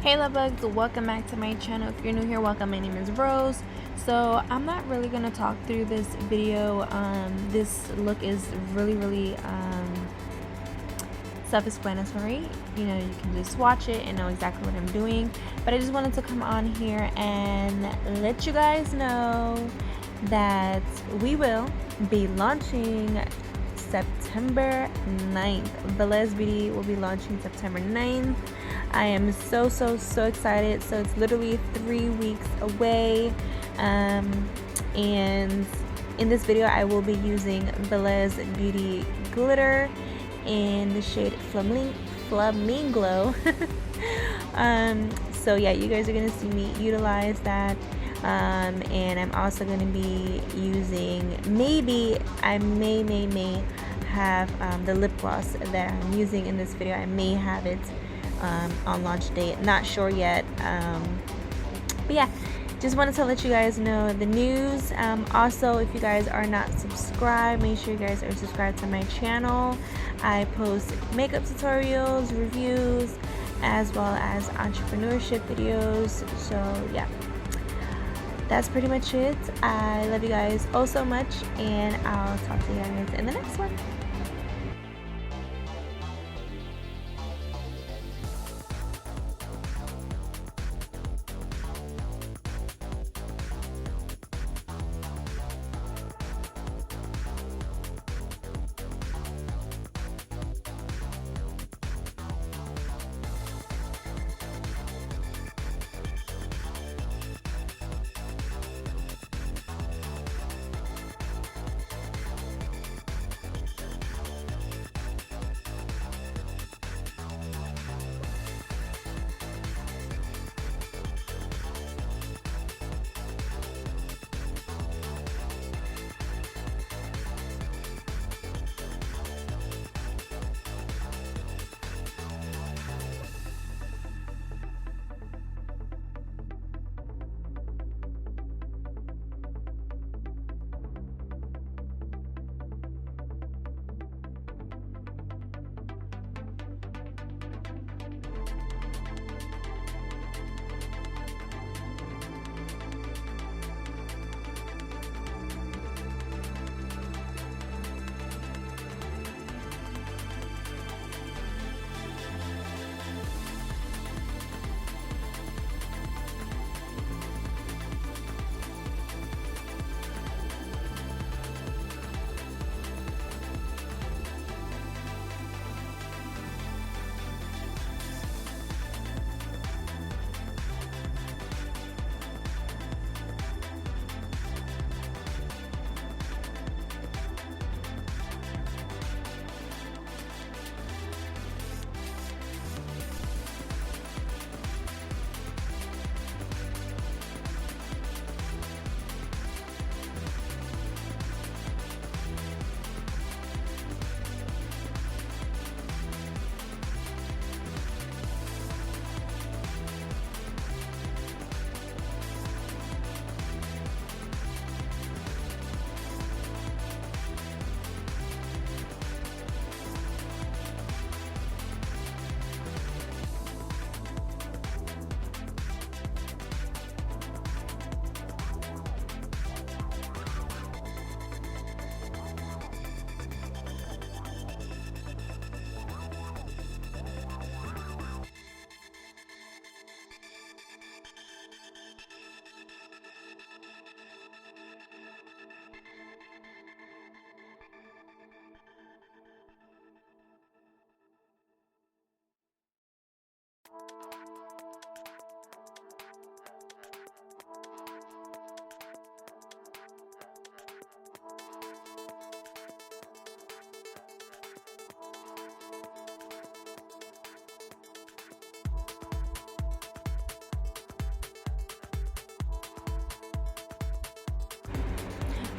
Hey love bugs, welcome back to my channel. If you're new here, welcome. My name is Rose. So I'm not really gonna talk through this video. This look is really self-explanatory. You know, you can just watch it and know exactly what I'm doing. But I just wanted to come on here and let you guys know that we will be launching September 9th. Velez Beautii will be launching September 9th. I am so excited. So it's literally 3 weeks away, and in this video I will be using Velez Beautii glitter in the shade flaminglow. So yeah, you guys are gonna see me utilize that, and I'm also gonna be using, maybe I may have the lip gloss that I'm using in this video. I may have it on launch date, not sure yet, but yeah, just wanted to let you guys know the news. Also, if you guys are not subscribed, make sure you guys are subscribed to my channel. I post makeup tutorials, reviews, as well as entrepreneurship videos. So yeah, that's pretty much it. I love you guys oh so much, and I'll talk to you guys in the next one.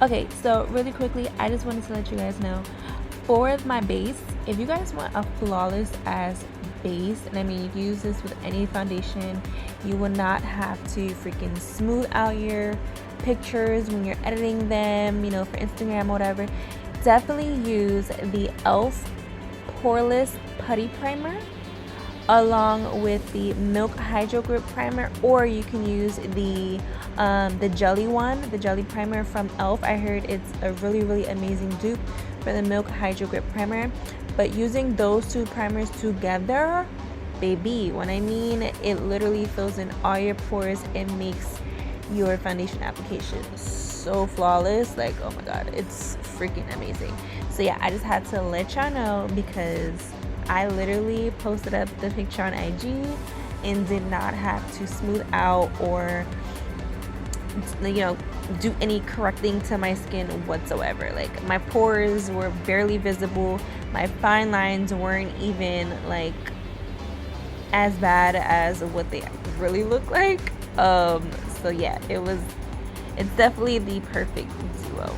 Okay, so really quickly, I just wanted to let you guys know, for my base, if you guys want a flawless as base, and I mean you can use this with any foundation, you will not have to freaking smooth out your pictures when you're editing them, you know, for Instagram or whatever. Definitely use the poreless putty primer. along with the Milk Hydro Grip Primer, or you can use the jelly one, the jelly primer from e.l.f. I heard it's a really amazing dupe for the Milk Hydro Grip Primer. But using those two primers together, baby, when I mean it literally fills in all your pores, it makes your foundation application so flawless. Like, oh my god, it's freaking amazing. So yeah, I just had to let y'all know because I literally posted up the picture on IG and did not have to smooth out or, you know, do any correcting to my skin whatsoever. Like, my pores were barely visible, my fine lines weren't even like as bad as what they really look like. So yeah, it's definitely the perfect duo.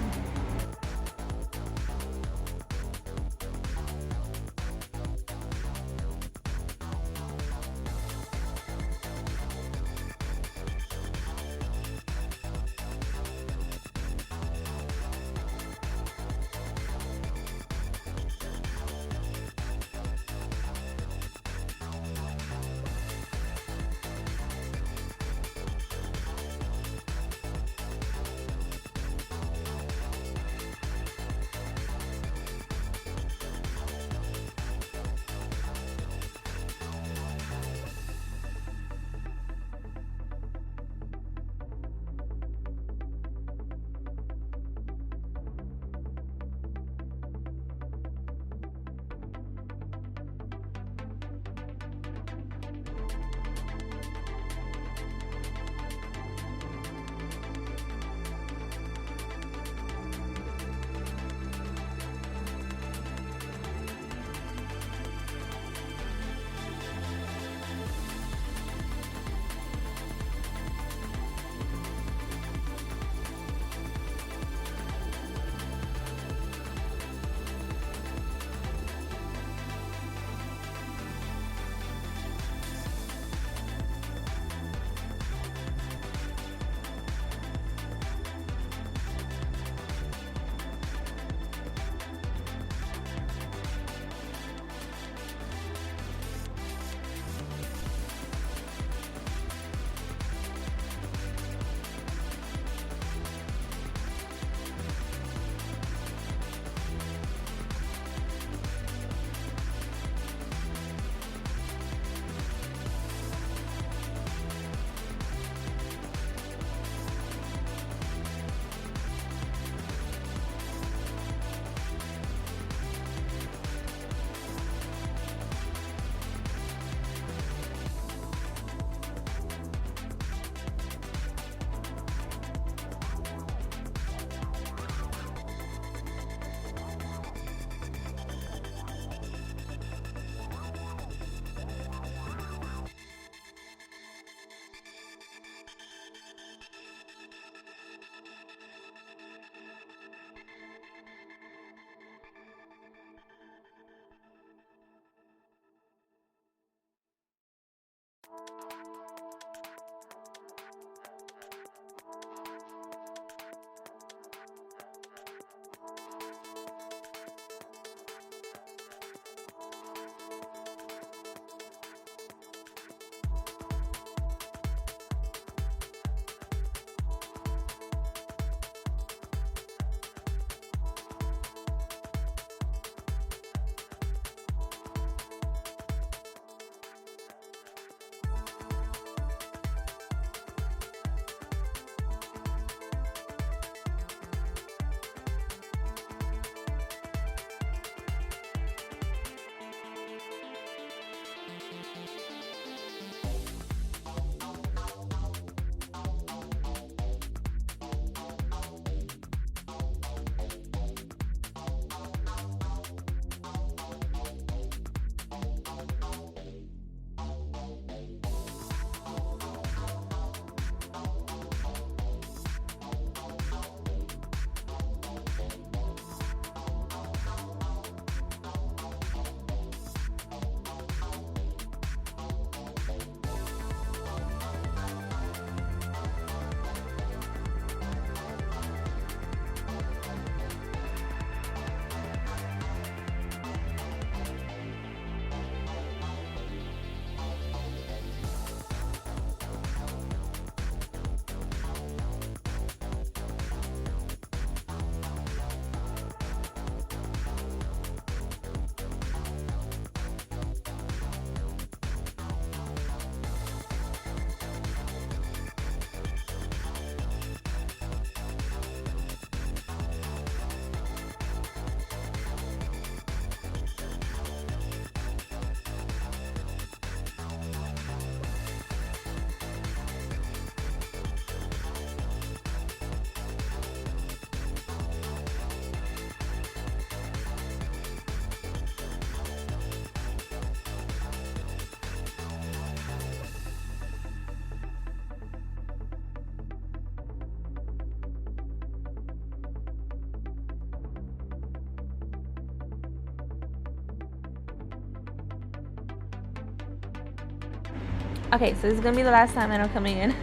Okay, so this is gonna be the last time that I'm coming in.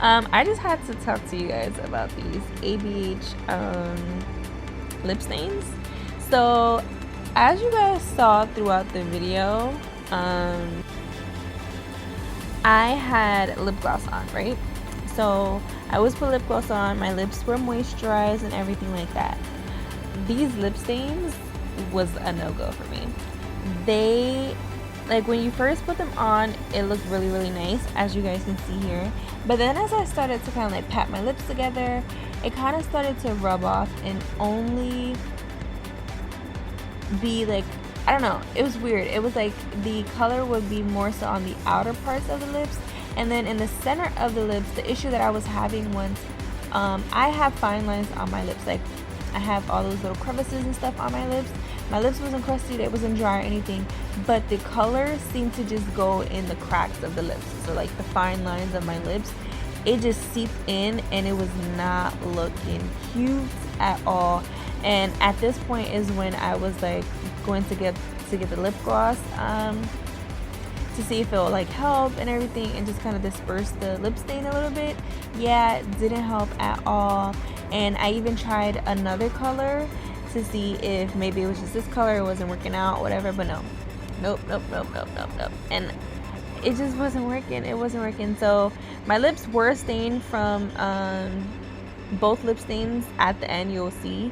I just had to talk to you guys about these ABH lip stains. So as you guys saw throughout the video, I had lip gloss on, right? So I always put lip gloss on, my lips were moisturized and everything like that. These lip stains was a no-go for me. They, like, when you first put them on, it looked really, really nice, as you guys can see here. But then as I started to kind of like pat my lips together, it kind of started to rub off and only be like, I don't know, it was weird. It was like the color would be more so on the outer parts of the lips, and then in the center of the lips, the issue that I was having was I have fine lines on my lips. Like, I have all those little crevices and stuff on my lips. My lips wasn't crusty, it wasn't dry or anything, but the color seemed to just go in the cracks of the lips. So like the fine lines of my lips, it just seeped in and it was not looking cute at all. And at this point is when I was like going to get the lip gloss to see if it will like help and everything and just kind of disperse the lip stain a little bit. Yeah, it didn't help at all. And I even tried another color to see if maybe it was just this color, it wasn't working out, whatever, but no. Nope. And it just wasn't working. It wasn't working. So my lips were stained from both lip stains at the end, you'll see.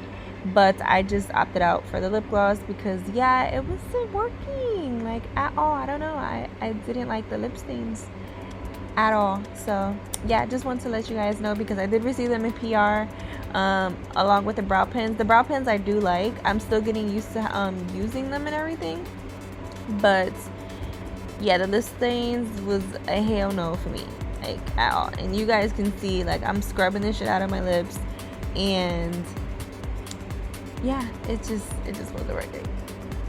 But I just opted out for the lip gloss because, yeah, it wasn't working like at all. I don't know. I didn't like the lip stains at all. So yeah, just want to let you guys know because I did receive them in PR along with the brow pens. The brow pens I do like. I'm still getting used to using them and everything. But yeah, the lip stains was a hell no for me, like at all. And you guys can see, like, I'm scrubbing this shit out of my lips, and yeah, it just wasn't working.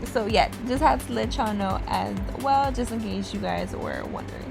So yeah, just had to let y'all know as well, just in case you guys were wondering.